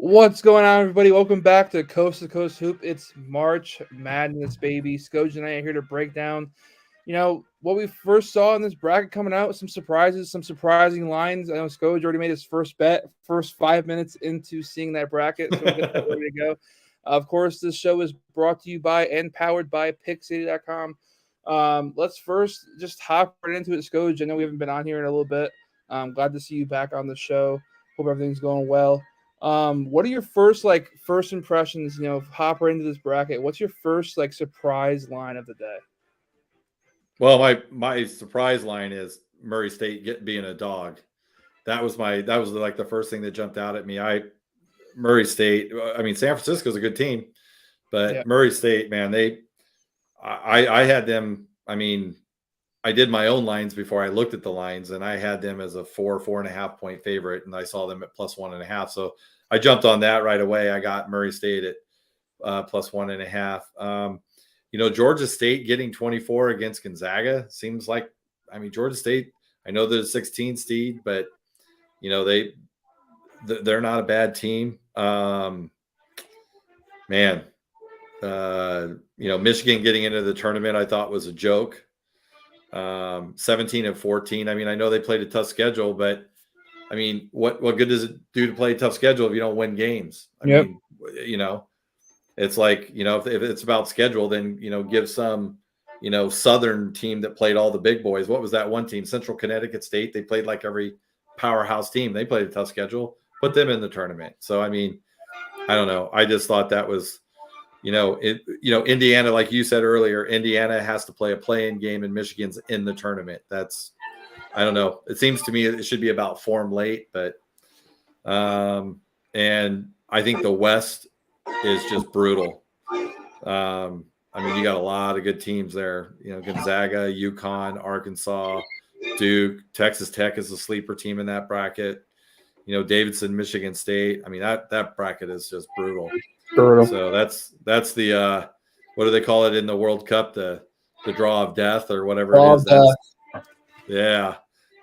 What's going on, everybody? Welcome back to Coast to Coast Hoop. It's March Madness, baby. Scoj and I are here to break down, what we first saw in this bracket coming out. Some surprises, some surprising lines. I know Scoj already made his first bet, first 5 minutes into seeing that bracket, so we'll get that ready to go. Of course, this show is brought to you by and powered by PickCity.com. Let's first just hop right into it, Scoj. I know we haven't been on here in a little bit. I'm glad to see you back on the show. Hope everything's going well. What are your first impressions? Hop right into this bracket. What's your first surprise line of the day? Well, my surprise line is Murray State being a dog. That was like the first thing that jumped out at me. Murray State. I mean, San Francisco's a good team, but Yeah. Murray State, man, I had them. I mean, I did my own lines before I looked at the lines, and I had them as a 4.5 point favorite, and I saw them at +1.5. So I jumped on that right away. I got Murray State at +1.5. Georgia State getting 24 against Gonzaga seems like, Georgia State, I know they're the 16 seed, but they're not a bad team. Michigan getting into the tournament, I thought was a joke. 17 and 14. I know they played a tough schedule, but what good does it do to play a tough schedule if you don't win games? It's like, if it's about schedule, then, give some, Southern team that played all the big boys. What was that one team? Central Connecticut State. They played like every powerhouse team. They played a tough schedule, put them in the tournament. So, I don't know. I just thought that was, Indiana, like you said earlier, Indiana has to play a play-in game and Michigan's in the tournament. I don't know. It seems to me it should be about form late, but, and I think the West is just brutal. You got a lot of good teams there. Gonzaga, UConn, Arkansas, Duke, Texas Tech is a sleeper team in that bracket. Davidson, Michigan State. That bracket is just brutal. So that's the what do they call it in the World Cup? The draw of death or whatever it is.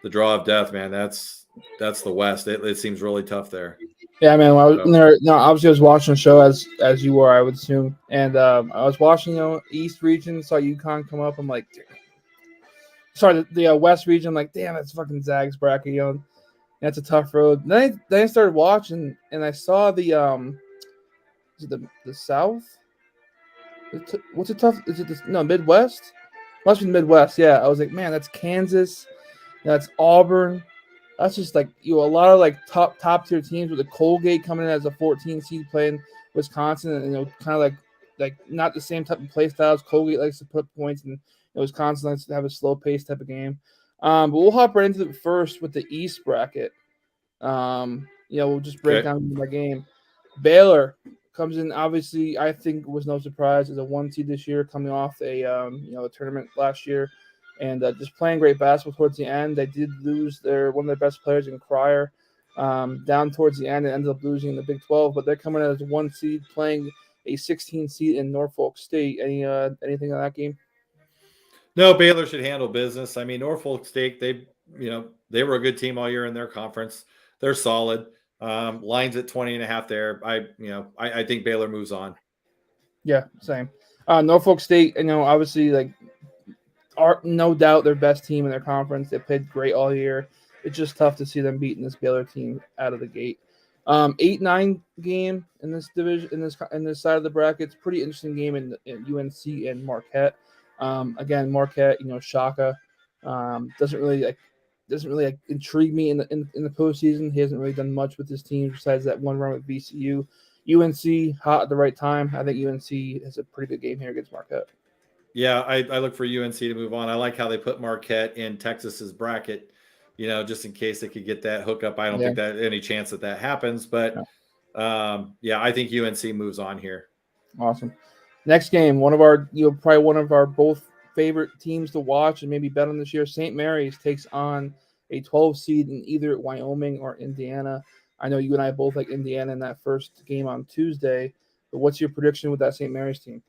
The draw of death, man. That's the West. It seems really tough there. Yeah, man. When I was there, obviously I was watching the show as you were, I would assume, and I was watching, East region, saw UConn come up. I'm like, sorry, the West region. I'm like, damn, that's fucking Zag's bracket. That's a tough road. Then I started watching, and I saw the is it the South? What's it tough? Is it Midwest? Must be the Midwest. Yeah, I was like, man, that's Kansas. That's Auburn. That's just a lot of top tier teams with the Colgate coming in as a 14 seed playing Wisconsin, and kind of like not the same type of play styles. Colgate likes to put points, and Wisconsin likes to have a slow pace type of game. But we'll hop right into it first with the East bracket. We'll just break down that game. Baylor comes in, obviously, I think was no surprise as a 1 seed this year, coming off a tournament last year, and just playing great basketball towards the end. They did lose one of their best players in Cryer down towards the end, and ended up losing in the Big 12. But they're coming in as a 1 seed, playing a 16 seed in Norfolk State. Anything on that game? No, Baylor should handle business. Norfolk State, they were a good team all year in their conference. They're solid. Lines at 20.5 there. I think Baylor moves on. Yeah, same. Norfolk State, obviously, are no doubt their best team in their conference. They played great all year. It's just tough to see them beating this Baylor team out of the gate. 8-9 game in this division, in this side of the bracket. It's a pretty interesting game in UNC and Marquette. Again, Marquette, Shaka doesn't really intrigue me in the postseason. He hasn't really done much with his team besides that one run with VCU. UNC hot at the right time. I think UNC has a pretty good game here against Marquette. Yeah, I look for UNC to move on. I like how they put Marquette in Texas's bracket, just in case they could get that hookup. I don't think that any chance that happens, but I think UNC moves on here. Awesome. Next game, probably one of our both favorite teams to watch and maybe bet on this year. St. Mary's takes on a 12 seed in either Wyoming or Indiana. I know you and I both like Indiana in that first game on Tuesday, but what's your prediction with that St. Mary's team?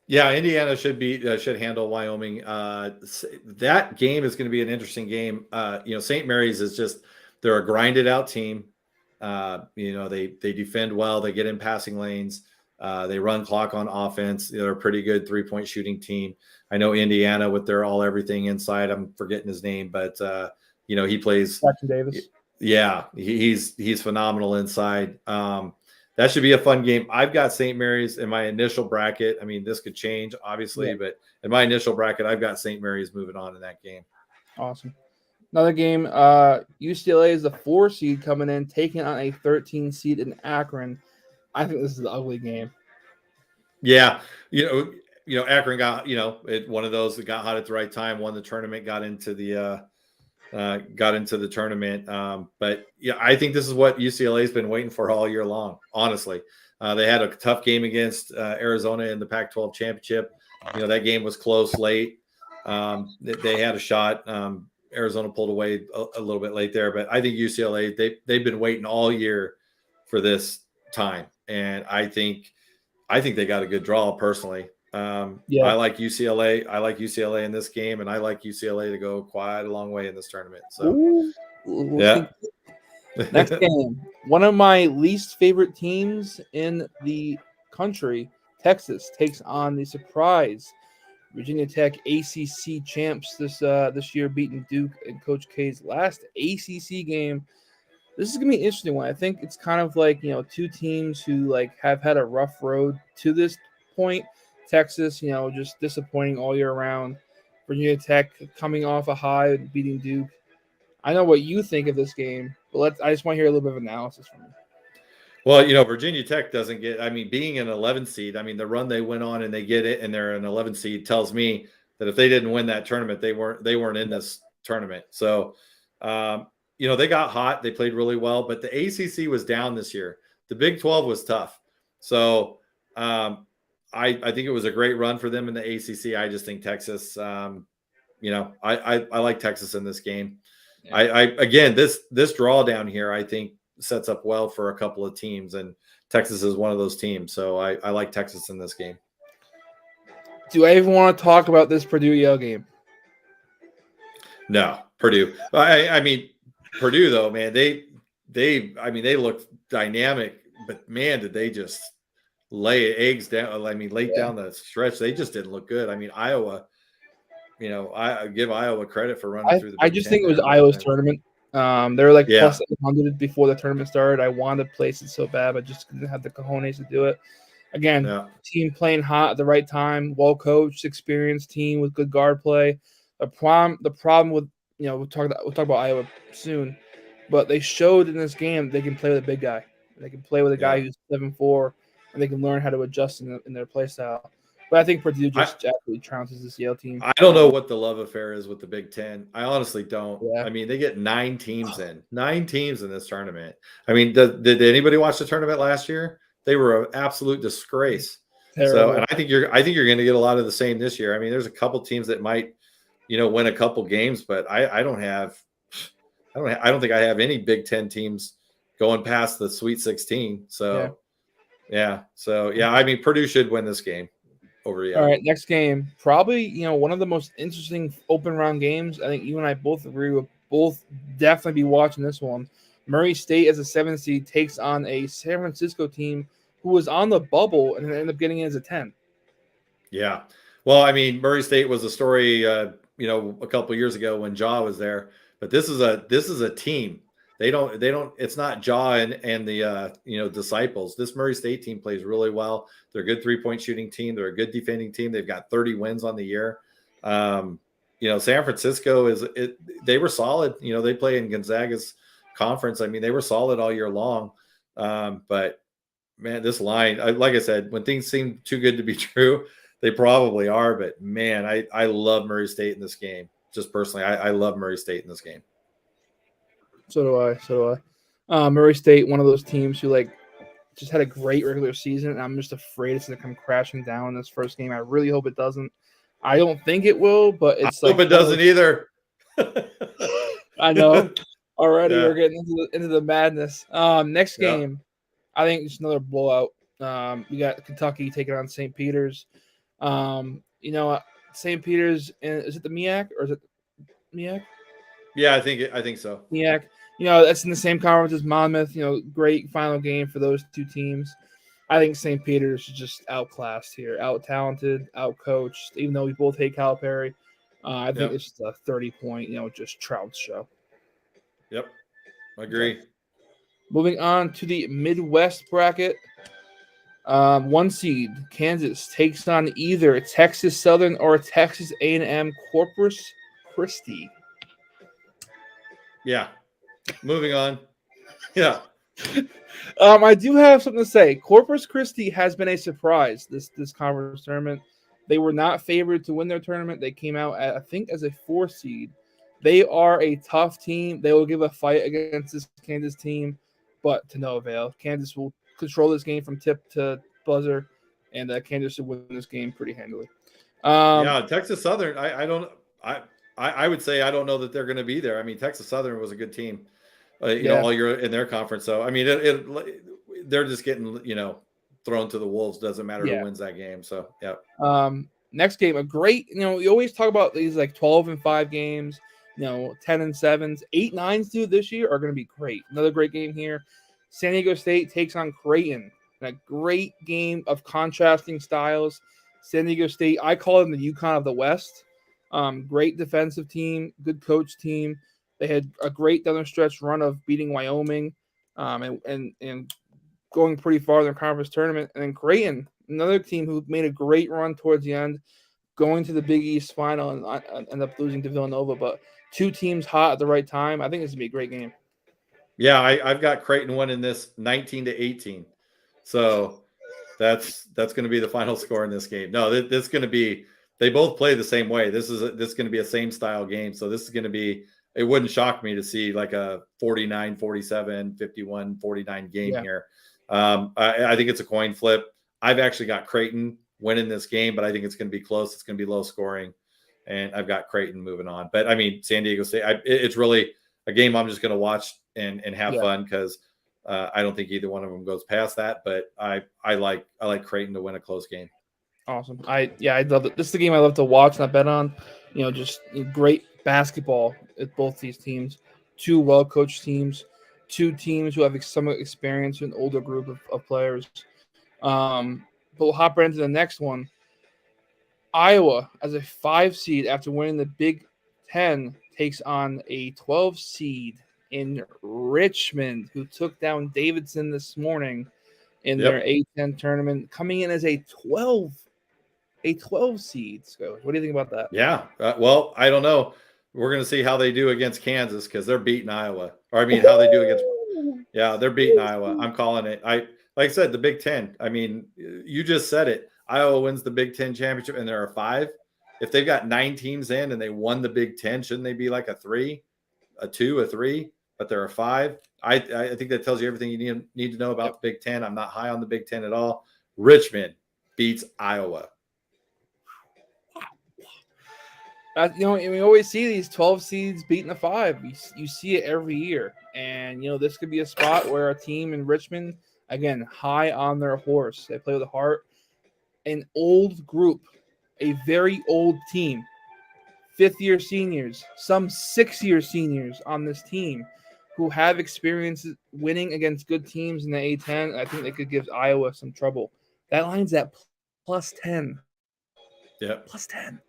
Yeah, Indiana should handle Wyoming. That game is going to be an interesting game. St. Mary's is they're a grinded out team. They defend well. They get in passing lanes. They run clock on offense. They're a pretty good 3-point shooting team. I know Indiana with their all everything inside. I'm forgetting his name, but he plays. Jackson Davis. Yeah, he's phenomenal inside. That should be a fun game. I've got St. Mary's in my initial bracket. I mean, this could change, obviously, but in my initial bracket, I've got St. Mary's moving on in that game. Awesome. Another game, UCLA is the 4 seed coming in, taking on a 13 seed in Akron. I think this is an ugly game. Yeah, Akron got one of those that got hot at the right time, won the tournament, got into the tournament. But yeah, I think this is what UCLA's been waiting for all year long. Honestly, they had a tough game against Arizona in the Pac-12 championship. That game was close late. They had a shot. Arizona pulled away a little bit late there, but I think UCLA they've been waiting all year for this time, and I think they got a good draw personally. I like UCLA. I like UCLA in this game, and I like UCLA to go quite a long way in this tournament. So, Next game, one of my least favorite teams in the country, Texas, takes on the surprise Virginia Tech ACC champs this year, beating Duke in Coach K's last ACC game. This is gonna be an interesting one. I think it's kind of like two teams who have had a rough road to this point. Texas, just disappointing all year round. Virginia Tech coming off a high, beating Duke. I know what you think of this game, but I just want to hear a little bit of analysis from you. Well, Virginia Tech doesn't get. I mean, being an 11 seed. I mean, the run they went on and they get it, and they're an 11 seed tells me that if they didn't win that tournament, they weren't in this tournament. So, they got hot. They played really well, but the ACC was down this year. The Big 12 was tough. So, I think it was a great run for them in the ACC. I just think Texas. I like Texas in this game. Yeah. Again, this draw down here, I think, sets up well for a couple of teams, and Texas is one of those teams. So I like Texas in this game. Do I even want to talk about this Purdue Yale game? No, Purdue. I mean, Purdue though, man, they look dynamic, but man, did they just lay eggs down? I mean, late down the stretch, they just didn't look good. I mean, Iowa. I give Iowa credit for running through the. I just think it was Iowa's tournament. They were plus 800 before the tournament started. I wanted to place it so bad, but just didn't have the cojones to do it. Again, team playing hot at the right time, well coached, experienced team with good guard play. The problem with we'll talk about Iowa soon, but they showed in this game they can play with a big guy. They can play with a guy who's 7'4", and they can learn how to adjust in their play style. But I think Purdue just absolutely trounces this Yale team. I don't know what the love affair is with the Big Ten. I honestly don't. Yeah. I mean, they get 9 teams in this tournament. I mean, did anybody watch the tournament last year? They were an absolute disgrace. Terrible. So, and I think you're going to get a lot of the same this year. I mean, there's a couple teams that might, win a couple games, but I don't think I have any Big Ten teams going past the Sweet 16. So, yeah. So, yeah, I mean, Purdue should win this game. All right, next game. Probably, one of the most interesting open round games. I think you and I both agree with. Both definitely be watching this one. Murray State as a 7th seed takes on a San Francisco team who was on the bubble and ended up getting in as a 10. Yeah. Well, I mean, Murray State was a story, a couple of years ago when Ja was there. But this is a team. They don't. It's not Ja and the disciples. This Murray State team plays really well. They're a good 3-point shooting team. They're a good defending team. They've got 30 wins on the year. San Francisco they were solid. They play in Gonzaga's conference. I mean, they were solid all year long. But man, this line, like I said, when things seem too good to be true, they probably are. But man, I love Murray State in this game. Just personally, I love Murray State in this game. So do I. Murray State, one of those teams who just had a great regular season, and I'm just afraid it's going to come crashing down in this first game. I really hope it doesn't. I don't think it will, but it's I hope it doesn't either. I know. Already we're getting into the madness. Next game, I think it's another blowout. We got Kentucky taking on St. Peter's. St. Peter's, is it the MEAC or is it MEAC? Yeah, I think so. MEAC. That's in the same conference as Monmouth. Great final game for those two teams. I think St. Peter's is just outclassed here, out talented, out coached. Even though we both hate Calipari, I think Yep. it's just a 30-point, just Trout show. Yep. Agree. Okay. Moving on to the Midwest bracket. One seed Kansas takes on either Texas Southern or Texas A&M Corpus Christi. Yeah. Moving on. Yeah. I do have something to say. Corpus Christi has been a surprise this conference tournament. They were not favored to win their tournament. They came out I think as a 4 seed. They are a tough team. They will give a fight against this Kansas team, but to no avail. Kansas will control this game from tip to buzzer, and Kansas will win this game pretty handily. Yeah, Texas Southern. I don't. I would say I don't know that they're going to be there. I mean, Texas Southern was a good team, all year in their conference. So I mean, they're just getting thrown to the wolves. Doesn't matter who wins that game. So yeah. Next game, a great. You always talk about these like 12-5 games. 10-7s, 8-9s, dude. This year are going to be great. Another great game here. San Diego State takes on Creighton. A great game of contrasting styles. San Diego State, I call them the UConn of the West. Great defensive team, good coach team. They had a great down the stretch run of beating Wyoming, and going pretty far in their conference tournament. And then Creighton, another team who made a great run towards the end, going to the Big East final and end up losing to Villanova. But two teams hot at the right time. I think this would be a great game. Yeah, I've got Creighton winning this 19-18. So that's going to be the final score in this game. No, this is going to be. They both play the same way. This is going to be a same style game. So this is going to be. It wouldn't shock me to see like a 49-47, 51-49 game here. I think it's a coin flip. I've actually got Creighton winning this game, but I think it's going to be close. It's going to be low scoring, and I've got Creighton moving on. But I mean, San Diego State. It's really a game I'm just going to watch and have fun because I don't think either one of them goes past that. But I like Creighton to win a close game. Awesome. I love it. This is the game I love to watch and I bet on. Just great basketball at both these teams. Two well-coached teams. Two teams who have some experience with an older group of players. But we'll hop right into the next one. Iowa, as a 5 seed after winning the Big Ten, takes on a 12 seed in Richmond, who took down Davidson this morning in their A10 tournament, coming in as a 12 seed. So what do you think about that? Yeah. Well, I don't know. We're going to see how they do against Kansas because they're beating Iowa. Or I mean, how they do against. Yeah, they're beating Iowa. I'm calling it. Like I said, the Big Ten. I mean, you just said it. Iowa wins the Big Ten championship, and there are 5. If they've got 9 teams in and they won the Big Ten, shouldn't they be like a 3, a 2, a 3? But there are 5. I think that tells you everything you need to know about the Big Ten. I'm not high on the Big Ten at all. Richmond beats Iowa. We always see these 12 seeds beating a 5. You see it every year. And, this could be a spot where a team in Richmond, again, high on their horse. They play with a heart. An old group, a very old team, 5th-year seniors, some 6-year seniors on this team who have experience winning against good teams in the A10. I think they could give Iowa some trouble. That line's at plus 10. Yeah. Plus 10.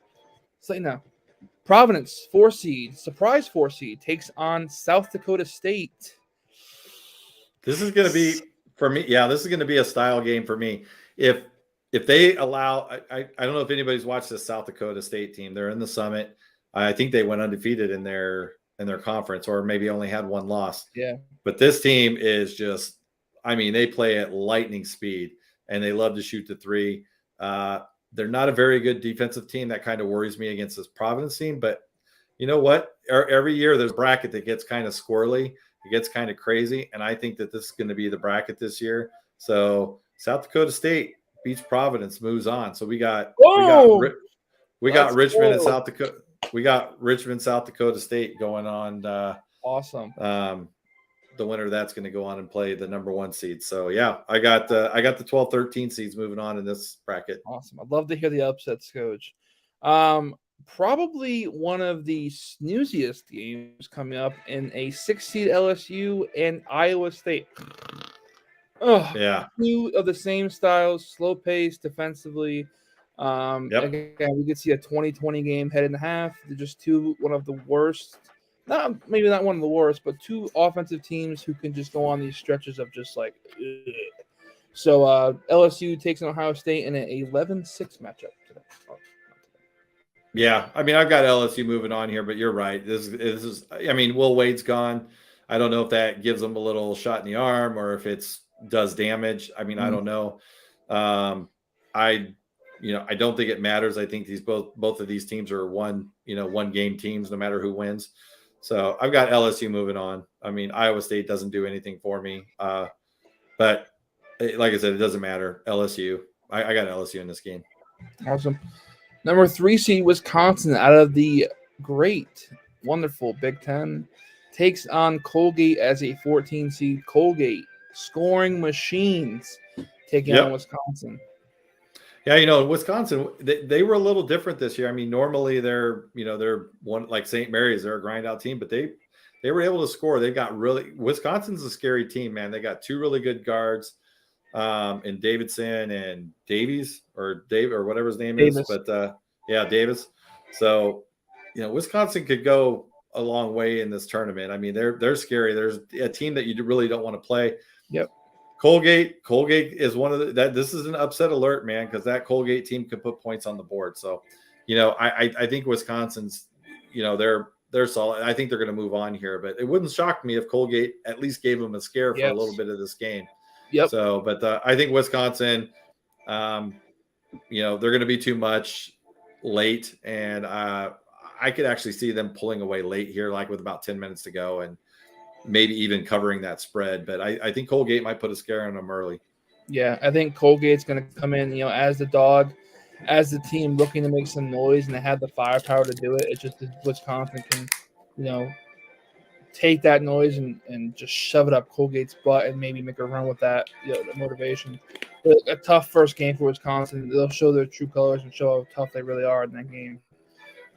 So, Providence, 4 seed, surprise 4 seed, takes on South Dakota State. This is going to be, for me, this is going to be a style game for me. If they allow, I don't know if anybody's watched the South Dakota State team. They're in the Summit. I think they went undefeated in their conference, or maybe only had 1 loss. Yeah. But this team is just, I mean, they play at lightning speed, and they love to shoot the 3. They're not a very good defensive team. That kind of worries me against this Providence team. But you know what? Every year there's a bracket that gets kind of squirrely. It gets kind of crazy. And I think that this is going to be the bracket this year. So South Dakota State beats Providence, moves on. So we got Richmond and South Dakota. We got Richmond, South Dakota State going on. Awesome. The winner of that's going to go on and play the number 1 seed. So yeah, I got the 12-13 seeds moving on in this bracket. Awesome. I'd love to hear the upsets, Coach. probably one of the snooziest games coming up in a 6 seed LSU and Iowa State. Oh, Yeah. two of the same styles, slow pace defensively. Yep. Again, we could see a 2020 game head and a half. They're just one of the worst, not maybe not one of the worst, but two offensive teams who can just go on these stretches of just like. Ugh. So LSU takes on Ohio State in an 11-6 matchup today. Oh, Yeah, I mean, I've got LSU moving on here, but you're right. This is. I mean, Will Wade's gone. I don't know if that gives them a little shot in the arm or if it's does damage. I mean, I don't know. I, I don't think it matters. I think both of these teams are one game teams, no matter who wins. So I've got LSU moving on. I mean, Iowa State doesn't do anything for me, but like I said, it doesn't matter. LSU. I got LSU in this game. awesome. Number 3 seed Wisconsin out of the great, wonderful Big Ten takes on Colgate as a 14 seed. Colgate scoring machines taking on Yep. Wisconsin. Yeah, Wisconsin, they were a little different this year. I mean, normally they're one like St. Mary's, they're a grind out team, but they were able to score. They've got Wisconsin's a scary team, man. They got two really good guards, in Davidson and Davies or Dave or whatever his name Davis. is. But yeah, Davis. So, Wisconsin could go a long way in this tournament. I mean, they're scary. There's a team that you really don't want to play. Yep. Colgate is one of this is an upset alert, man, because that Colgate team could put points on the board. So, I think Wisconsin's, they're solid. I think they're going to move on here, but it wouldn't shock me if Colgate at least gave them a scare for a little bit of this game. Yep. So, but I think Wisconsin, they're going to be too much late, and I could actually see them pulling away late here, like with about 10 minutes to go, and maybe even covering that spread. But I think Colgate might put a scare on them early. Yeah, I think Colgate's going to come in, as the dog, as the team looking to make some noise, and they have the firepower to do it. It's just that Wisconsin can, take that noise and just shove it up Colgate's butt and maybe make a run with that, the motivation. But a tough first game for Wisconsin. They'll show their true colors and show how tough they really are in that game.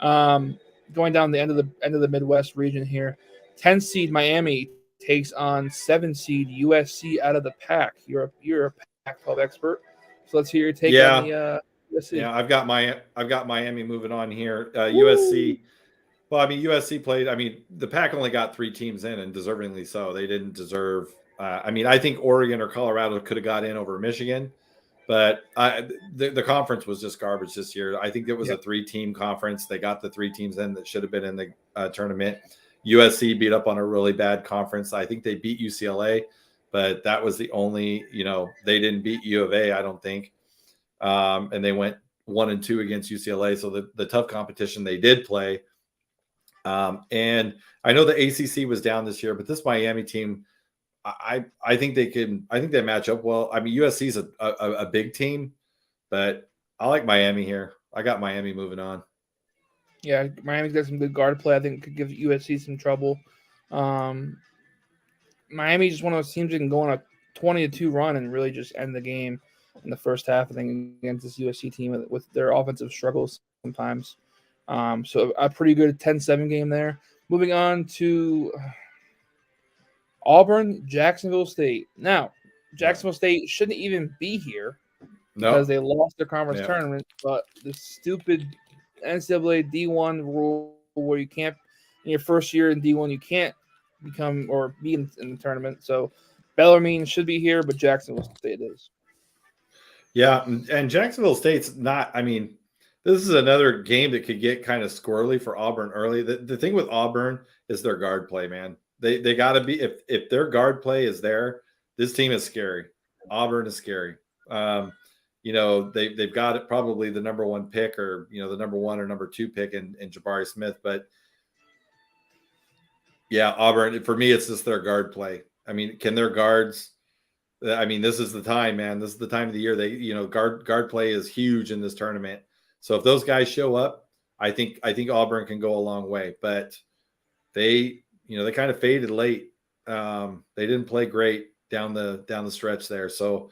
Going down the end of the Midwest region here, 10 seed Miami takes on 7 seed USC out of the Pac. You're a Pac-12 expert, so let's hear your take on the USC. Yeah, I've got Miami moving on here. USC. Well, I mean, USC played. I mean, the Pac only got 3 teams in, and deservingly so. They didn't deserve. I mean, I think Oregon or Colorado could have got in over Michigan, but the conference was just garbage this year. I think it was a 3-team conference. They got the 3 teams in that should have been in the tournament. USC beat up on a really bad conference. I think they beat UCLA, but that was the only. They didn't beat U of A, I don't think, and they went 1-2 against UCLA. So the tough competition they did play. And I know the ACC was down this year, but this Miami team, I think they match up well. I mean, USC is a big team, but I like Miami here. I got Miami moving on. Yeah, Miami's got some good guard play. I think could give USC some trouble. Miami's just one of those teams that can go on a 20-2 run and really just end the game in the first half. I think against this USC team with their offensive struggles sometimes. So a pretty good 10-7 game there. Moving on to Auburn, Jacksonville State. Now, Jacksonville State shouldn't even be here because they lost their conference tournament, but the stupid NCAA D1 rule where you can't, in your first year in D1, you can't become or be in the tournament. So Bellarmine should be here, but Jacksonville State is. Yeah, and Jacksonville State's not, I mean, this is another game that could get kind of squirrely for Auburn early. The thing with Auburn is their guard play, man. They got to be, if their guard play is there, this team is scary. Auburn is scary. They've got it probably the number 1 pick or, the number 1 or number 2 pick in Jabari Smith. But yeah, Auburn, for me, it's just their guard play. I mean, can their guards, I mean, this is the time, man. This is the time of the year. Guard play is huge in this tournament. So if those guys show up, I think Auburn can go a long way. But they kind of faded late. They didn't play great down the stretch there. So,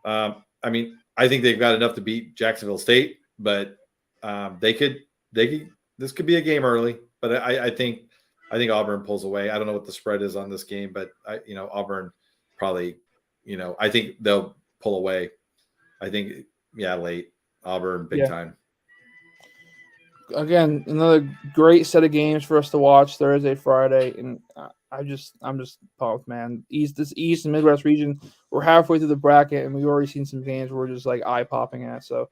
I mean, I think they've got enough to beat Jacksonville State, but they could this could be a game early, but I think Auburn pulls away. I don't know what the spread is on this game, but Auburn probably, I think they'll pull away. I think late Auburn big time. Again, another great set of games for us to watch Thursday, Friday, and I'm just pumped, man. This East and Midwest region, we're halfway through the bracket, and we've already seen some games we're just like eye popping at. So,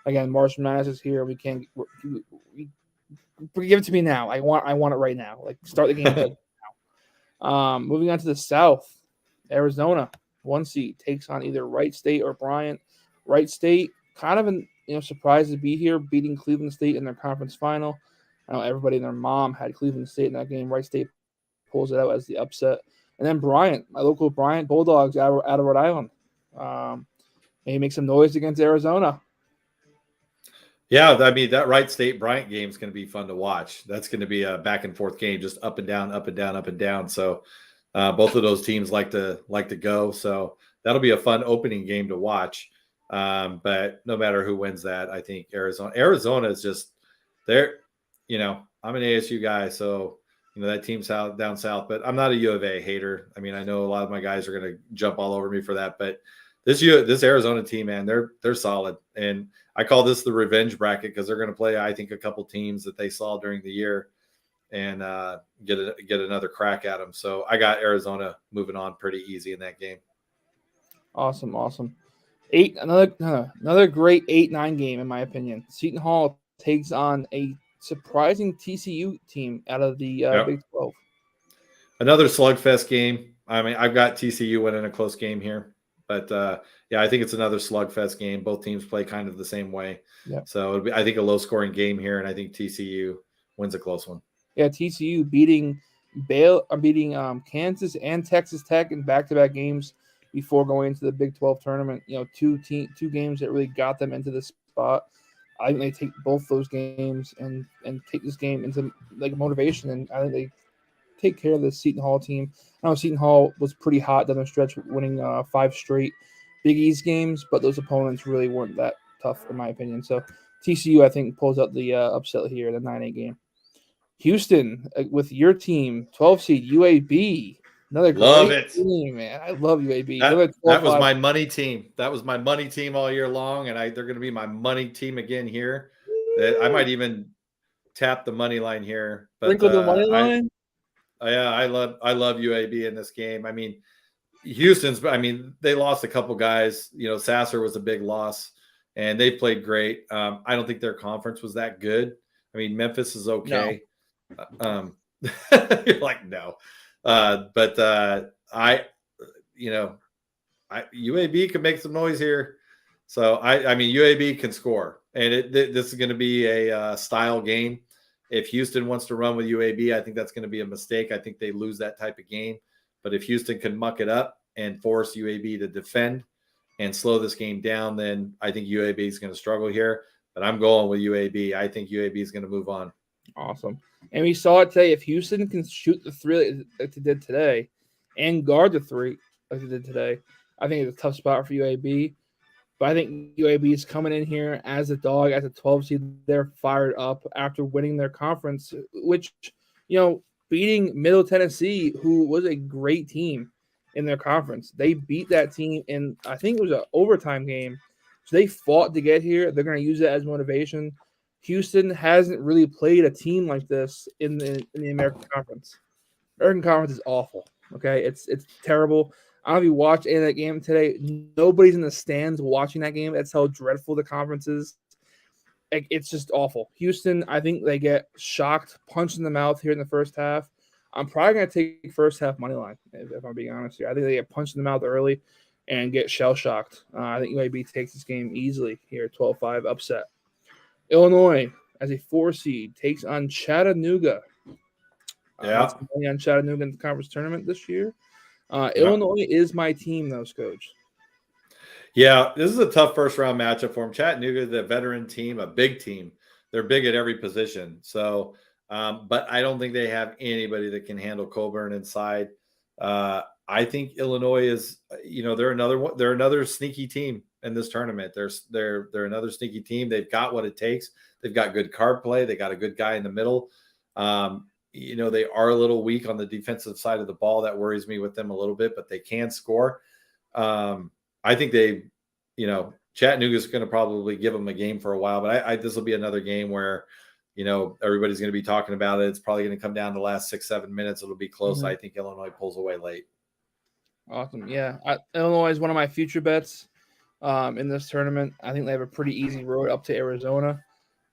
again, March Madness is here. We can't give it to me now. I want it right now. Like start the game now. Moving on to the South, Arizona, 1 seed takes on either Wright State or Bryant. Wright State, kind of an surprised to be here, beating Cleveland State in their conference final. I know everybody and their mom had Cleveland State in that game. Wright State pulls it out as the upset. And then Bryant, my local Bryant Bulldogs out of Rhode Island. Maybe make some noise against Arizona. Yeah, I mean, that Wright State Bryant game is going to be fun to watch. That's going to be a back and forth game, just up and down, up and down, up and down. So both of those teams like to go. So that'll be a fun opening game to watch. But no matter who wins that, I think Arizona is just there. I'm an ASU guy, so that team's down south, but I'm not a U of A hater. I mean, I know a lot of my guys are going to jump all over me for that, but this Arizona team, man, they're solid. And I call this the revenge bracket because they're going to play, I think, a couple teams that they saw during the year and get another crack at them. So I got Arizona moving on pretty easy in that game. Awesome. Another great 8-9 game in my opinion. Seton Hall takes on a surprising TCU team out of the Big 12. Another slugfest game. I mean, I've got TCU winning a close game here, but I think it's another slugfest game. Both teams play kind of the same way. Yep. So it'll be, I think, a low scoring game here, and I think TCU wins a close one. Yeah, TCU beating Kansas and Texas Tech in back-to-back games before going into the Big 12 tournament. Two games that really got them into this spot. I think they take both those games and take this game into like motivation, and I think they take care of the Seton Hall team. I know Seton Hall was pretty hot down the stretch, winning 5 straight Big East games, but those opponents really weren't that tough in my opinion. So TCU, I think, pulls out the upset here in the 9-8 game. Houston with your team, 12 seed UAB. Another great team, man. I love UAB. That was my money team. That was my money team all year long, and they're going to be my money team again here. I might even tap the money line here. But sprinkle the money line. I love UAB in this game. I mean, they lost a couple guys. Sasser was a big loss, and they played great. I don't think their conference was that good. I mean, Memphis is okay. No. You're like, no. But UAB can make some noise here. So I mean, UAB can score, and this is going to be a style game. If Houston wants to run with UAB, I think that's going to be a mistake. I think they lose that type of game. But if Houston can muck it up and force UAB to defend and slow this game down, then I think UAB is going to struggle here. But I'm going with UAB. I think UAB is going to move on. Awesome. And we saw it today. If Houston can shoot the 3 like they did today and guard the 3 like they did today, I think it's a tough spot for UAB. But I think UAB is coming in here as a dog, as a 12 seed. They're fired up after winning their conference, which, beating Middle Tennessee, who was a great team in their conference. They beat that team in, I think it was an overtime game. So they fought to get here. They're going to use it as motivation. Houston hasn't really played a team like this in the American Conference. American Conference is awful. Okay, it's terrible. I don't know if you watched any of that game today. Nobody's in the stands watching that game. That's how dreadful the conference is. It's just awful. Houston, I think they get shocked, punched in the mouth here in the first half. I'm probably going to take first half money line, if I'm being honest here. I think they get punched in the mouth early and get shell-shocked. I think UAB takes this game easily here, 12-5 upset. Illinois, as a 4 seed, takes on Chattanooga. Money on Chattanooga in the conference tournament this year. Illinois is my team, though, Coach. Yeah, this is a tough first-round matchup for them. Chattanooga, the veteran team, a big team. They're big at every position. So, but I don't think they have anybody that can handle Coburn inside. I think Illinois is, they're another sneaky team, in this tournament. They're another sneaky team. They've got what it takes. They've got good card play. They got a good guy in the middle. They are a little weak on the defensive side of the ball. That worries me with them a little bit, but they can score. I think Chattanooga's going to probably give them a game for a while, but this will be another game where, everybody's going to be talking about it. It's probably going to come down to the last 6-7 minutes. It'll be close. Mm-hmm. I think Illinois pulls away late. Awesome. Yeah. Illinois is one of my future bets in this tournament. I think they have a pretty easy road up to Arizona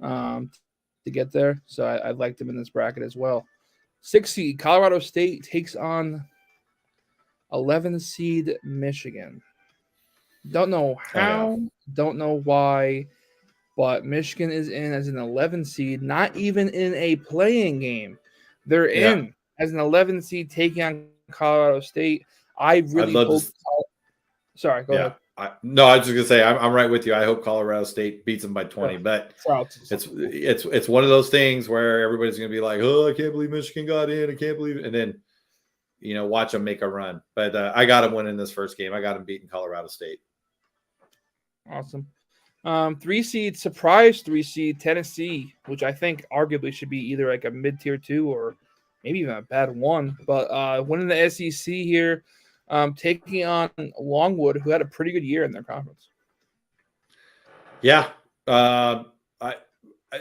to get there. So I like them in this bracket as well. 6 seed Colorado State takes on 11 seed Michigan. Don't know how, don't know why, but Michigan is in as an 11 seed, not even in a playing game. They're in as an 11 seed taking on Colorado State. I really hope. Sorry, go ahead. I was just gonna say I'm right with you. I hope Colorado State beats them by 20, but it's one of those things where everybody's gonna be like, "Oh, I can't believe Michigan got in. I can't believe it," and then watch them make a run. But I got them winning this first game. I got them beating Colorado State. Awesome. 3 seed surprise 3 seed Tennessee, which I think arguably should be either like a mid-tier 2 or maybe even a bad 1. But winning the SEC here, taking on Longwood, who had a pretty good year in their conference. Yeah.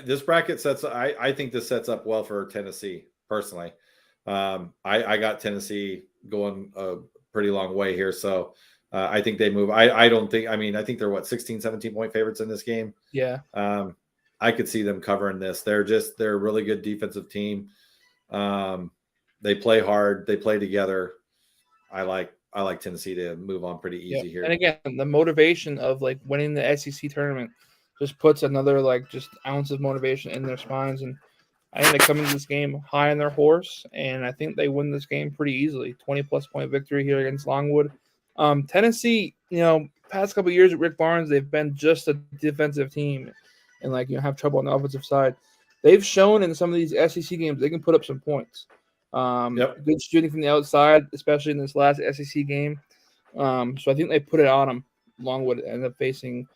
This bracket I think this sets up well for Tennessee personally. I got Tennessee going a pretty long way here. So I think they move. I think they're 16, 17 point favorites in this game. Yeah. I could see them covering this. They're a really good defensive team. They play hard. They play together. I like Tennessee to move on pretty easy here. And again, the motivation of like winning the SEC tournament just puts another just ounce of motivation in their spines. And I think they come into this game high on their horse, and I think they win this game pretty easily. 20+ point victory here against Longwood. Tennessee, past couple of years with Rick Barnes, they've been just a defensive team and have trouble on the offensive side. They've shown in some of these SEC games they can put up some points. Good shooting from the outside, especially in this last SEC game. So I think they put it on them. Longwood ended up facing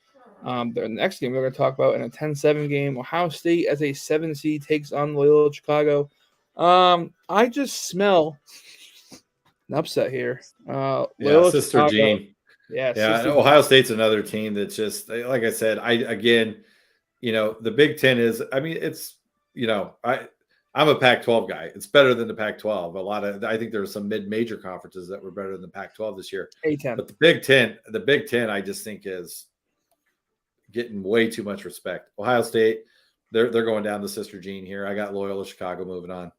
their next game we're going to talk about in a 10-7 game. Ohio State as a 7 seed takes on Loyola Chicago. I just smell an upset here. Sister Chicago, Jean. Yeah. Ohio State's another team that's just, like I said, the Big Ten is, I'm a Pac-12 guy. It's better than the Pac-12. I think there were some mid-major conferences that were better than the Pac-12 this year. A-10. But the Big Ten, I just think is getting way too much respect. Ohio State, they're going down to Sister Jean here. I got Loyola Chicago moving on.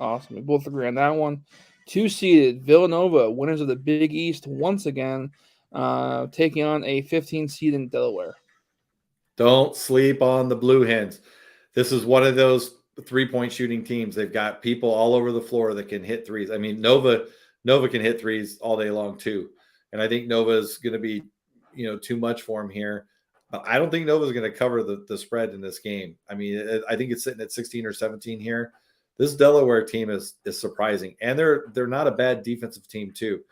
Awesome. We both agree on that one. 2-seeded Villanova, winners of the Big East once again, taking on a 15 seed in Delaware. Don't sleep on the Blue Hens. This is one of those 3-point shooting teams. They've got people all over the floor that can hit threes. I mean, Nova can hit threes all day long too. And I think Nova's going to be, too much for him here. I don't think Nova's going to cover the spread in this game. I mean, I think it's sitting at 16 or 17 here. This Delaware team is surprising, and they're not a bad defensive team too.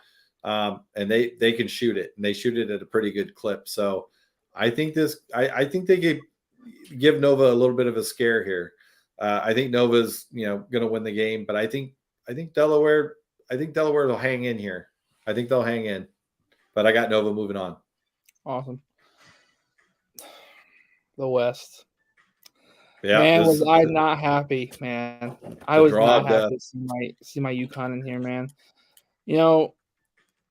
And they can shoot it, and they shoot it at a pretty good clip. So I think they give Nova a little bit of a scare here. I think Nova's going to win the game, but I think Delaware will hang in here. I think they'll hang in, but I got Nova moving on. Awesome. The West. Yeah, man, was I not happy, man. I was not happy to see my UConn in here, man.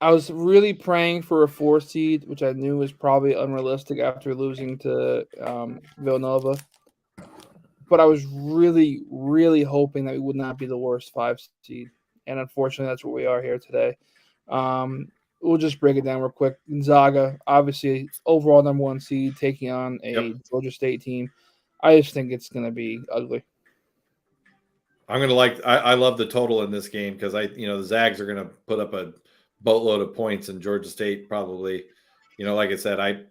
I was really praying for a 4 seed, which I knew was probably unrealistic after losing to Villanova. But I was really, really hoping that we would not be the worst 5 seed. And unfortunately, that's what we are here today. We'll just break it down real quick. Gonzaga, obviously, overall number 1 seed, taking on a Georgia State team. I just think it's going to be ugly. I'm going to I love the total in this game because the Zags are going to put up a boatload of points, and Georgia State probably, like I said,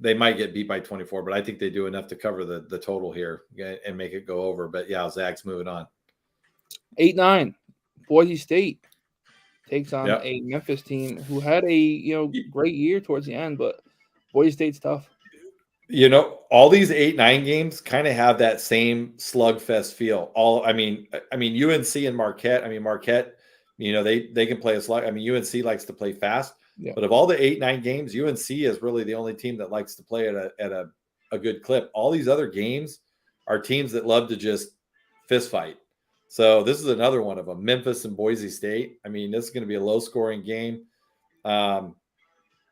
they might get beat by 24, but I think they do enough to cover the total here and make it go over. But yeah, Zags moving on. 8-9, Boise State takes on Yep. a Memphis team who had a great year towards the end, but Boise State's tough. All these 8-9 games kind of have that same slugfest feel. I mean, UNC and Marquette. I mean, Marquette, they can play a slug. I mean, UNC likes to play fast, Yeah. but of all the 8-9 games, UNC is really the only team that likes to play at a good clip. All these other games are teams that love to just fist fight. So this is another one of them. Memphis and Boise State. I mean, this is going to be a low scoring game. I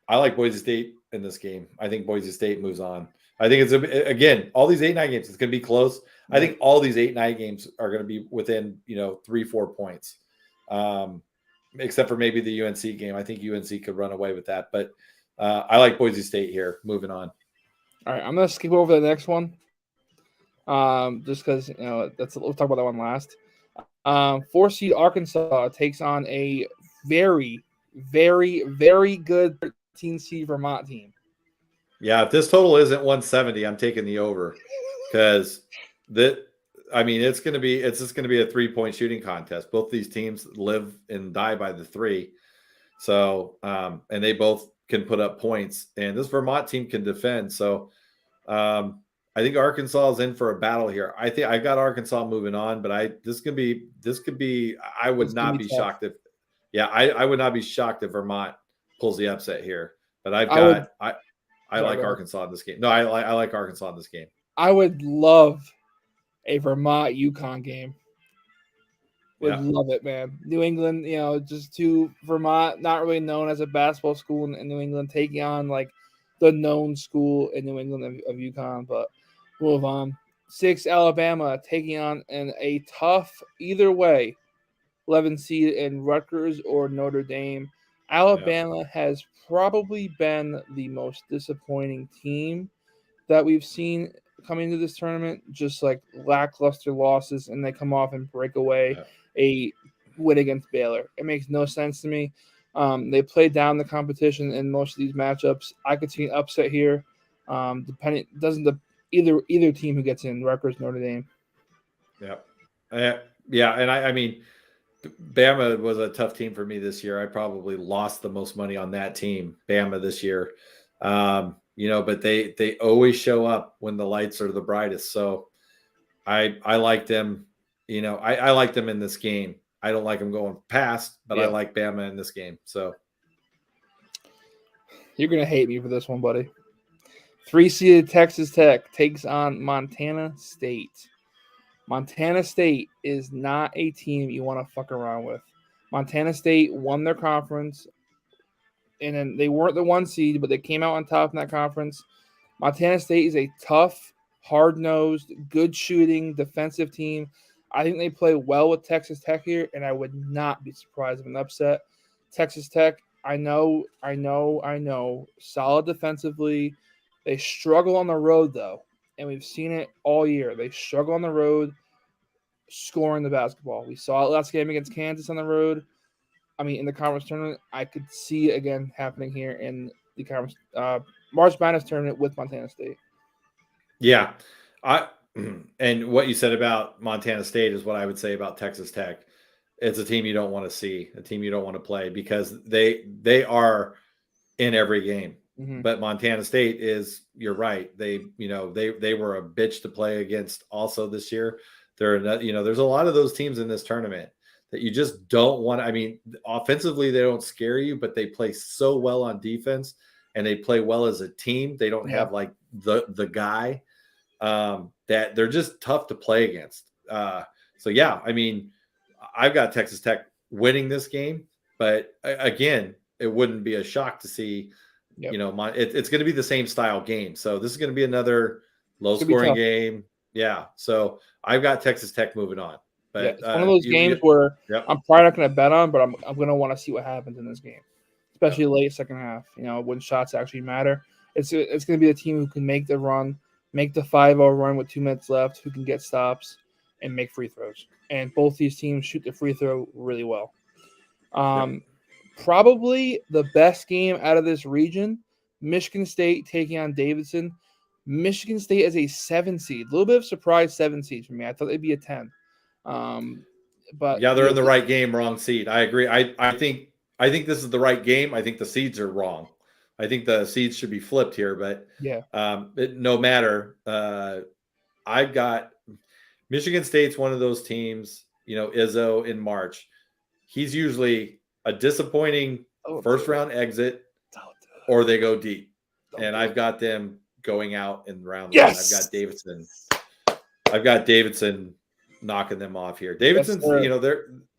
like Boise State in this game. I think Boise State moves on. I think it's again, all these 8-9 games, it's going to be close. I think all these 8-9 games are going to be within 3-4 points, except for maybe the UNC game. I think UNC could run away with that, but I like Boise State here. Moving on. All right, I'm going to skip over the next one, just because we'll talk about that one last. 4 seed Arkansas takes on a very, very, very good 13 seed Vermont team. Yeah, if this total isn't 170, I'm taking the over, because it's just going to be a 3-point shooting contest. Both these teams live and die by the 3. So, and they both can put up points, and this Vermont team can defend. So, I think Arkansas is in for a battle here. I think I got Arkansas moving on, but I would not be shocked if Vermont pulls the upset here. But I like Arkansas in this game. No, I like Arkansas in this game. I would love a Vermont UConn game. Love it, man. New England, just to Vermont, not really known as a basketball school in New England, taking on like the known school in New England of UConn, but move on. 6 Alabama taking on a tough either way 11 seed in Rutgers or Notre Dame. Alabama has probably been the most disappointing team that we've seen coming into this tournament, just like lackluster losses, and they come off and break away a win against Baylor. It makes no sense to me. They play down the competition in most of these matchups. I could see an upset here. Either team who gets in, Rutgers, Notre Dame. And I mean, Bama was a tough team for me this year. I probably lost the most money on that team, Bama, this year. But they always show up when the lights are the brightest. So I like them. I like them in this game. I don't like them going past, but I like Bama in this game. So you're gonna hate me for this one, buddy. 3-seeded Texas Tech takes on Montana State. Montana State is not a team you want to fuck around with. Montana State won their conference, and then they weren't the 1 seed, but they came out on top in that conference. Montana State is a tough, hard-nosed, good shooting, defensive team. I think they play well with Texas Tech here, and I would not be surprised if an upset. Texas Tech, I know, solid defensively. They struggle on the road, though, and we've seen it all year. They struggle on the road scoring the basketball. We saw it last game against Kansas on the road. In the conference tournament. I could see it again happening here in the conference March Madness tournament with Montana State. Yeah. And what you said about Montana State is what I would say about Texas Tech. It's a team you don't want to see, a team you don't want to play, because they are in every game. Mm-hmm. But Montana State is, you're right. They were a bitch to play against also this year. There's a lot of those teams in this tournament that you just don't want. Offensively, they don't scare you, but they play so well on defense, and they play well as a team. They don't have like the guy that they're just tough to play against. I've got Texas Tech winning this game, but again, it wouldn't be a shock to see, it's going to be the same style game. So this is going to be another low scoring game. Yeah. So I've got Texas Tech moving on. But it's one of those games where I'm probably not going to bet on, but I'm going to want to see what happens in this game, especially late second half. When shots actually matter. It's going to be a team who can make the run, make the 5-0 run with 2 minutes left, who can get stops and make free throws. And both these teams shoot the free throw really well. Probably the best game out of this region, Michigan State taking on Davidson. Michigan State as a 7 seed, a little bit of surprise 7 seed for me. I thought they'd be a 10. But they're in the right game, wrong seed. I agree. I think I think this is the right game. I think the seeds are wrong. I think the seeds should be flipped here, but Yeah. no matter. I've got Michigan State's one of those teams, Izzo in March. He's usually a disappointing first round exit or they go deep. And I've got them going out in round one. I've got Davidson knocking them off here. Davidson's,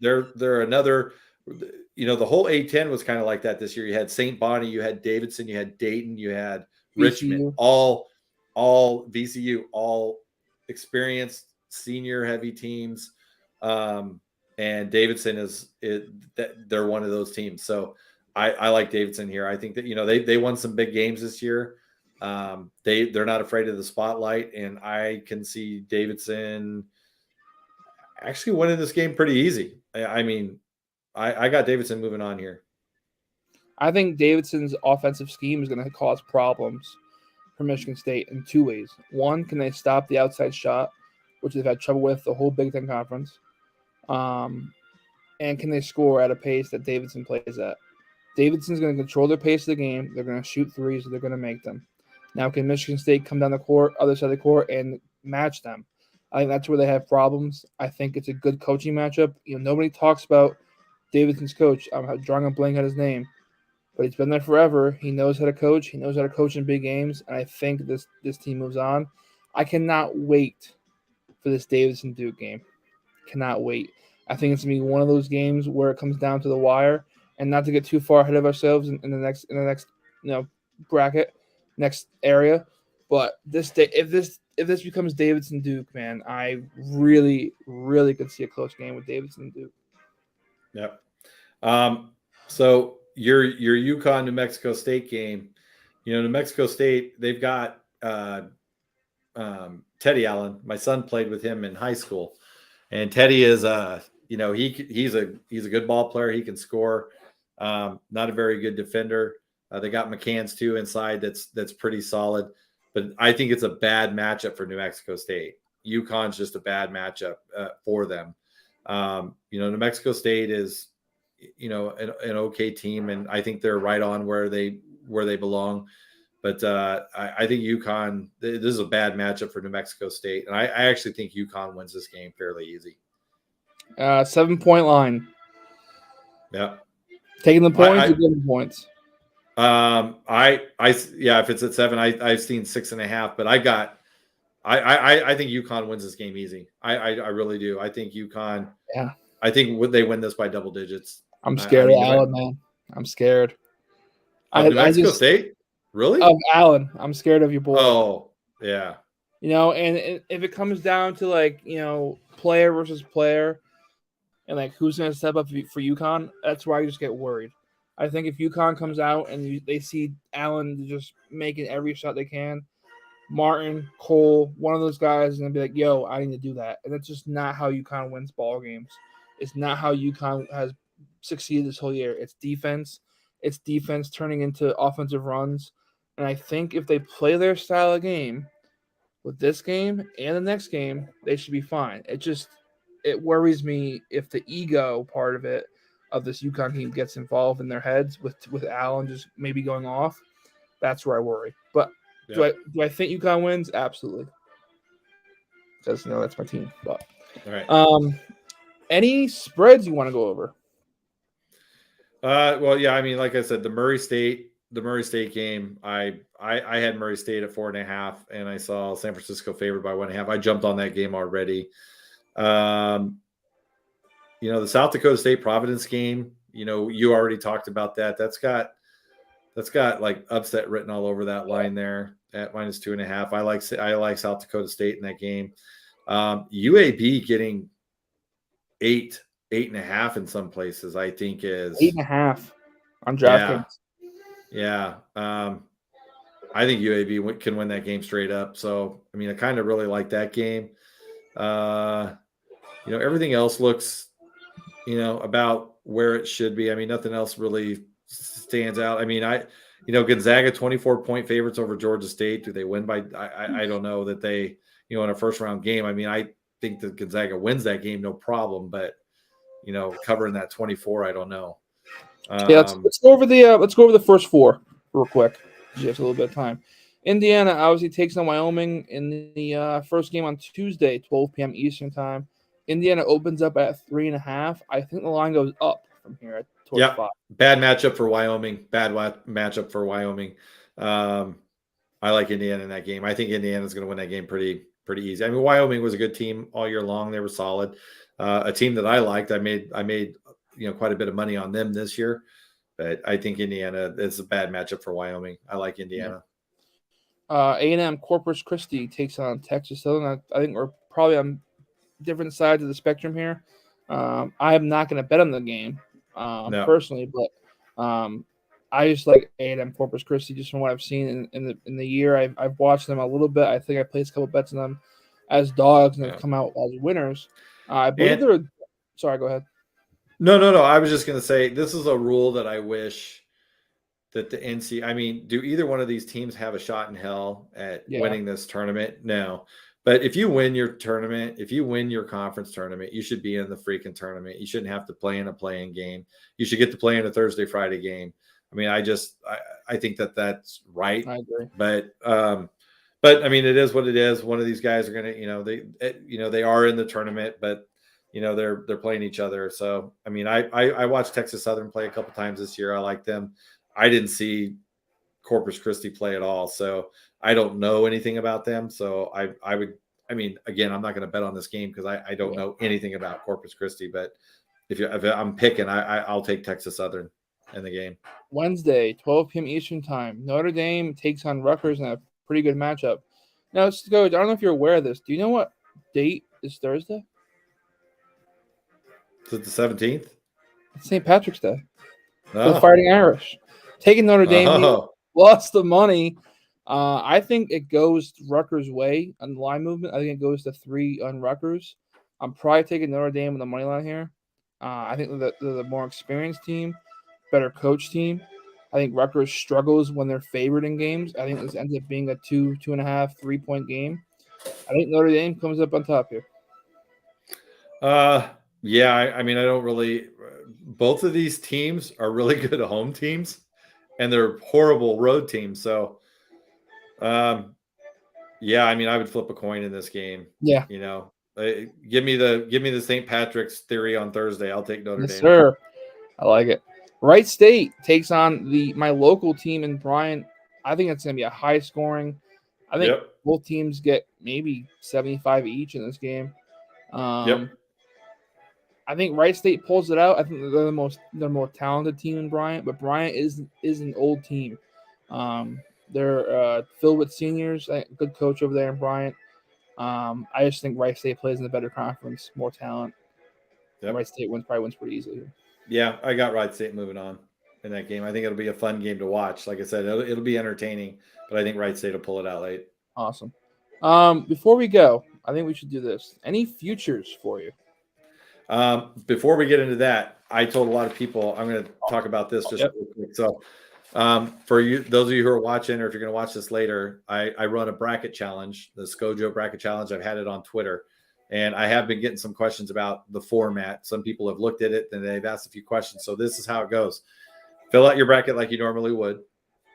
they're another, the whole A10 was kind of like that this year. You had St. Bonnie, you had Davidson, you had Dayton, you had Richmond, all VCU, all experienced senior heavy teams. And Davidson they're one of those teams. So I like Davidson here. I think that, they won some big games this year. They're not afraid of the spotlight, and I can see Davidson actually winning this game pretty easy. I mean, I got Davidson moving on here. I think Davidson's offensive scheme is going to cause problems for Michigan State in two ways. One, can they stop the outside shot, which they've had trouble with the whole Big Ten Conference? And can they score at a pace that Davidson plays at? Davidson's going to control their pace of the game. They're going to shoot threes, so they're going to make them. Now, can Michigan State come down the court, other side of the court, and match them? I think that's where they have problems. I think it's a good coaching matchup. Nobody talks about Davidson's coach. I'm drawing a blank on his name, but he's been there forever. He knows how to coach. He knows how to coach in big games, and I think this team moves on. I cannot wait for this Davidson-Duke game. Cannot wait. I think it's going to be one of those games where it comes down to the wire, and not to get too far ahead of ourselves in the next bracket, next area. But if this becomes Davidson-Duke, man, I really, really could see a close game with Davidson-Duke. Yep. So your UConn New Mexico State game, New Mexico State, they've got Teddy Allen. My son played with him in high school, and Teddy is he's a good ball player. He can score. Not a very good defender. They got McCann's too inside. That's pretty solid. But I think it's a bad matchup for New Mexico State. UConn's just a bad matchup for them. New Mexico State is, an okay team, and I think they're right on where they belong. But I think UConn, this is a bad matchup for New Mexico State, and I actually think UConn wins this game fairly easy. 7-point line. Yeah. Taking the points or giving points? If it's at 7, I've seen 6.5, but I think UConn wins this game easy. I really do. I think UConn. Yeah. I think they win this by double digits. I'm scared of Allen, man. I'm scared. New Mexico State? Really? Of Allen. I'm scared of your boy. Oh, yeah. And if it comes down to player versus player, and who's going to step up for UConn, that's where I just get worried. I think if UConn comes out and they see Allen just making every shot they can, Martin, Cole, one of those guys is going to be like, yo, I need to do that. And that's just not how UConn wins ball games. It's not how UConn has succeeded this whole year. It's defense. It's defense turning into offensive runs. And I think if they play their style of game with this game and the next game, they should be fine. It worries me if the ego part of it, of this UConn team, gets involved in their heads with Allen just maybe going off. That's where I worry. But do I think UConn wins? Absolutely. Because that's my team. But all right. Any spreads you want to go over? Well, yeah. I mean, like I said, the Murray State game. I had Murray State at 4.5, and I saw San Francisco favored by 1.5. I jumped on that game already. The South Dakota State Providence game, you already talked about that. That's got like upset written all over that line there at -2.5. I like South Dakota State in that game. UAB getting 8.5 in some places, I think is 8.5 on DraftKings. Yeah. I think UAB can win that game straight up. So, I mean, I kind of really like that game. Everything else looks, about where it should be. I mean, nothing else really stands out. I mean, Gonzaga 24-point favorites over Georgia State. Do they win by? I don't know that they, in a first round game. I mean, I think that Gonzaga wins that game, no problem. But covering that 24, I don't know. Yeah, let's go over the first four real quick. Just a little bit of time. Indiana obviously takes on Wyoming in the first game on Tuesday, 12 p.m. Eastern time. Indiana opens up at 3.5. I think the line goes up from here towards Yep. 5. Bad matchup for Wyoming. Matchup for Wyoming. I like Indiana in that game. I think Indiana's going to win that game pretty easy. I mean, Wyoming was a good team all year long. They were solid. A team that I liked. I made quite a bit of money on them this year, but I think Indiana is a bad matchup for Wyoming. I like Indiana. A&M Corpus Christi takes on Texas Southern. I think we're probably on different sides of the spectrum here. I am not going to bet on the game personally, but I just like A&M Corpus Christi just from what I've seen in the year. I've watched them a little bit. I think I placed a couple bets on them as dogs and they've come out as winners. I believe they're. Sorry, go ahead. No. I was just going to say this is a rule that I wish that the NC. I mean, do either one of these teams have a shot in hell at winning this tournament? No. But if you win your tournament, if you win your conference tournament, you should be in the freaking tournament. You shouldn't have to play in a playing game. You should get to play in a Thursday, Friday game. I mean, I think that's right. I agree. But I mean, it is what it is. One of these guys are going to, they are in the tournament, but they're playing each other. So, I mean, I watched Texas Southern play a couple times this year. I like them. I didn't see Corpus Christi play at all. So I don't know anything about them. So I mean, again, I'm not going to bet on this game because I don't know anything about Corpus Christi, but if I'm picking, I'll take Texas Southern in the game. Wednesday, 12 p.m. Eastern time. Notre Dame takes on Rutgers in a pretty good matchup. Now, let's go. I don't know if you're aware of this. Do you know what date is Thursday? Is it the 17th? It's St. Patrick's Day. Oh. The Fighting Irish. Taking Notre Dame lost the money. I think it goes Rutgers' way on the line movement. I think it goes to 3 on Rutgers. I'm probably taking Notre Dame on the money line here. I think they're the more experienced team, better coach team. I think Rutgers struggles when they're favored in games. I think this ends up being a 2.5, 3-point game. I think Notre Dame comes up on top here. Yeah, I mean, I don't really. Both of these teams are really good home teams, and they're horrible road teams. So, yeah, I mean, I would flip a coin in this game. Yeah, give me the St. Patrick's theory on Thursday. I'll take Notre Dame. Yes, sir. I like it. Wright State takes on my local team in Bryant. I think it's going to be a high scoring. I think both teams get maybe 75 each in this game. I think Wright State pulls it out. I think they're the more talented team in Bryant, but Bryant is an old team. They're filled with seniors. Good coach over there in Bryant. I just think Wright State plays in the better conference, more talent. Wright State probably wins pretty easily. Yeah, I got Wright State moving on in that game. I think it'll be a fun game to watch. Like I said, it'll be entertaining, but I think Wright State will pull it out late. Awesome. Before we go, I think we should do this. Any futures for you? Before we get into that, I told a lot of people I'm going to talk about this just real quick. So, for you, those of you who are watching, or if you're going to watch this later, I run a bracket challenge, the SCOJO bracket challenge. I've had it on Twitter, and I have been getting some questions about the format. Some people have looked at it and they've asked a few questions. So this is how it goes: fill out your bracket like you normally would,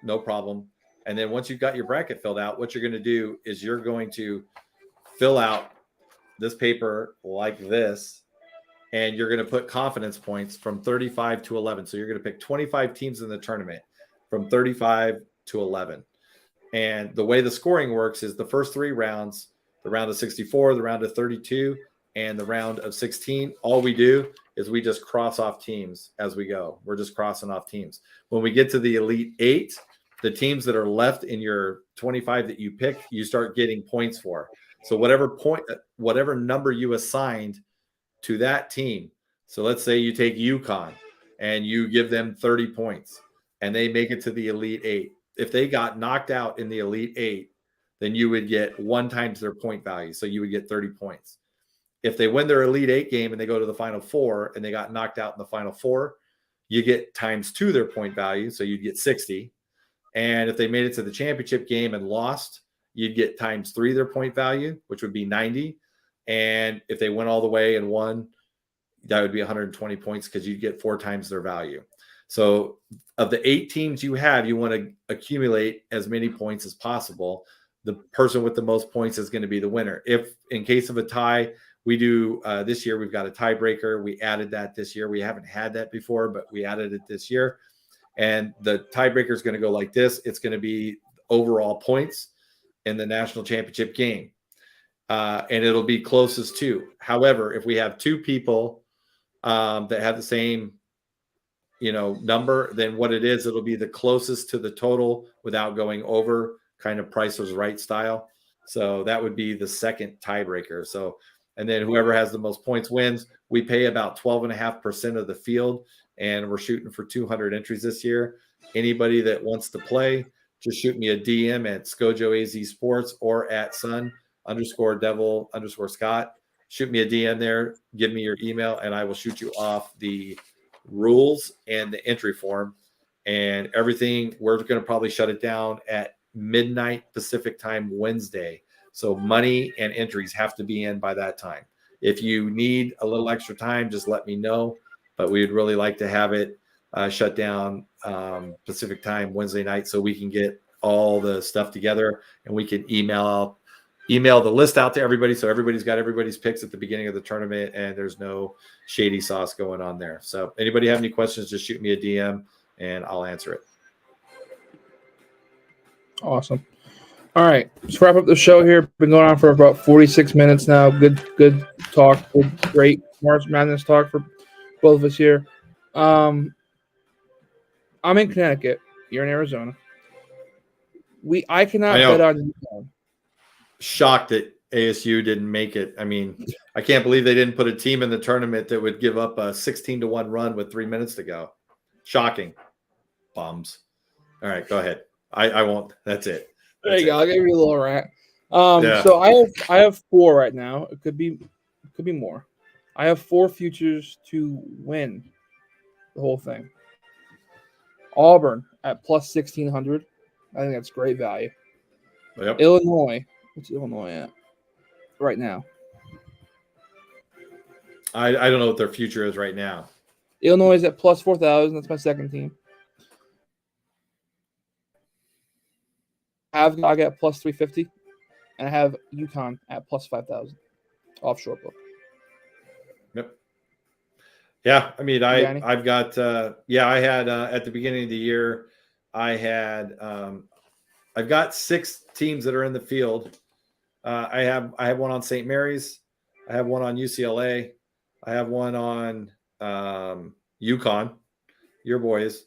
no problem. And then once you've got your bracket filled out, what you're going to do is you're going to fill out this paper like this. And you're going to put confidence points from 35 to 11. So you're going to pick 25 teams in the tournament from 35 to 11. And the way the scoring works is the first 3 rounds, the round of 64, the round of 32, and the round of 16. All we do is we just cross off teams as we go. We're just crossing off teams. When we get to the Elite 8, the teams that are left in your 25 that you pick, you start getting points for. So whatever number you assigned to that team. So let's say you take UConn and you give them 30 points and they make it to the Elite 8. If they got knocked out in the Elite 8, then you would get 1 times their point value. So you would get 30 points. If they win their Elite 8 game and they go to the Final 4 and they got knocked out in the Final 4, you get times 2 their point value. So you'd get 60. And if they made it to the championship game and lost, you'd get times 3 their point value, which would be 90. And if they went all the way and won, that would be 120 points because you'd get 4 times their value. So of the 8 teams you have, you want to accumulate as many points as possible. The person with the most points is going to be the winner. If in case of a tie, we do this year, we've got a tiebreaker. We added that this year. We haven't had that before, but we added it this year. And the tiebreaker is going to go like this. It's going to be overall points in the national championship game. And it'll be closest to. However, if we have 2 people that have the same, number, then what it is, it'll be the closest to the total without going over, kind of Price is Right style. So that would be the second tiebreaker. So, and then whoever has the most points wins. We pay about 12.5% of the field, and we're shooting for 200 entries this year. Anybody that wants to play, just shoot me a DM at ScojoAZ Sports or at Sun_Devil_Scott. Shoot me a DM there. Give me your email, and I will shoot you off the rules and the entry form and everything. We're going to probably shut it down at midnight Pacific time Wednesday. So money and entries have to be in by that time. If you need a little extra time, just let me know. But we'd really like to have it shut down Pacific time Wednesday night so we can get all the stuff together and we can email the list out to everybody. So everybody's got everybody's picks at the beginning of the tournament and there's no shady sauce going on there. So anybody have any questions, just shoot me a DM and I'll answer it. Awesome. All right, let's wrap up the show here. Been going on for about 46 minutes now. Good talk. Great March Madness talk for both of us here. I'm in Connecticut. You're in Arizona. I cannot bet on UConn. Shocked that ASU didn't make it. I mean, I can't believe they didn't put a team in the tournament that would give up a 16-1 run with 3 minutes to go. Shocking. Bums. All right, go ahead. I won't. That's it. There you go. I'll give you a little rant. So I have 4 right now. It could be more. I have 4 futures to win the whole thing. Auburn at plus 1,600. I think that's great value. Yep. Illinois. What's Illinois at right now? I don't know what their future is right now. Illinois is at plus 4,000. That's my second team. I got plus 350, and I have UConn at plus 5,000 offshore book. Yep. Yeah, I mean, I've got I had at the beginning of the year, I've got 6 teams that are in the field. I have one on St. Mary's, I have one on UCLA, I have one on UConn, your boys.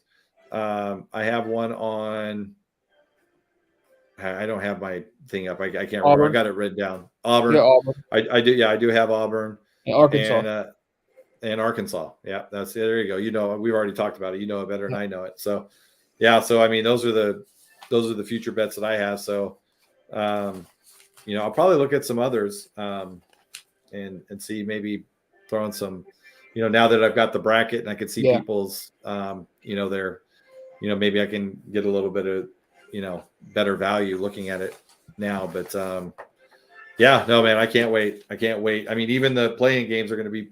I have one on. I don't have my thing up. I can't remember. I got it written down. Auburn. Yeah, Auburn. I do. Yeah, I do have Auburn. And Arkansas. And Arkansas. Yeah, that's it. There you go. You know, we've already talked about it. You know it better than I know it. So, yeah. So I mean, those are the future bets that I have. So, I'll probably look at some others and see, maybe throwing some. Now that I've got the bracket and I can see people's, maybe I can get a little bit of, better value looking at it now. But no, man, I can't wait. I mean, even the playing games are going to be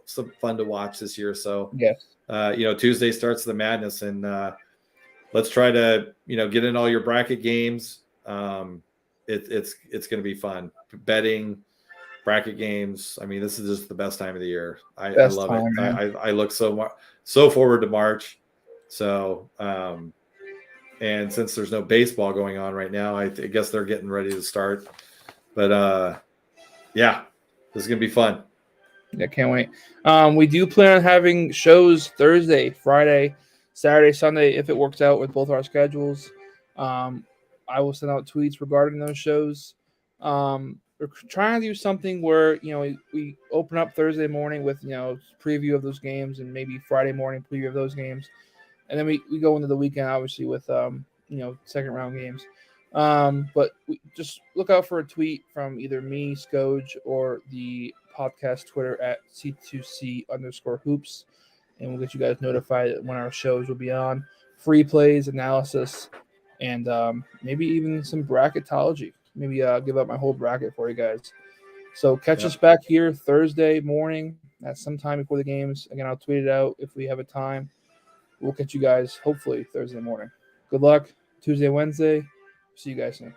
some fun to watch this year. So, Tuesday starts the madness, and let's try to, get in all your bracket games. It's going to be fun. Betting, bracket games. I mean, this is just the best time of the year. I love it. I look so forward to March. So, and since there's no baseball going on right now, I guess they're getting ready to start. But this is gonna be fun. Yeah, can't wait. We do plan on having shows Thursday, Friday, Saturday, Sunday if it works out with both our schedules. I will send out tweets regarding those shows. We're trying to do something where we open up Thursday morning with preview of those games, and maybe Friday morning preview of those games. And then we go into the weekend, obviously, with second round games. But just look out for a tweet from either me, Scoj, or the podcast Twitter at C2C_hoops, and we'll get you guys notified when our shows will be on. Free plays, analysis, and maybe even some bracketology. Maybe give up my whole bracket for you guys. So catch us back here Thursday morning at some time before the games. Again, I'll tweet it out if we have a time. We'll catch you guys hopefully Thursday morning. Good luck Tuesday, Wednesday. See you guys soon.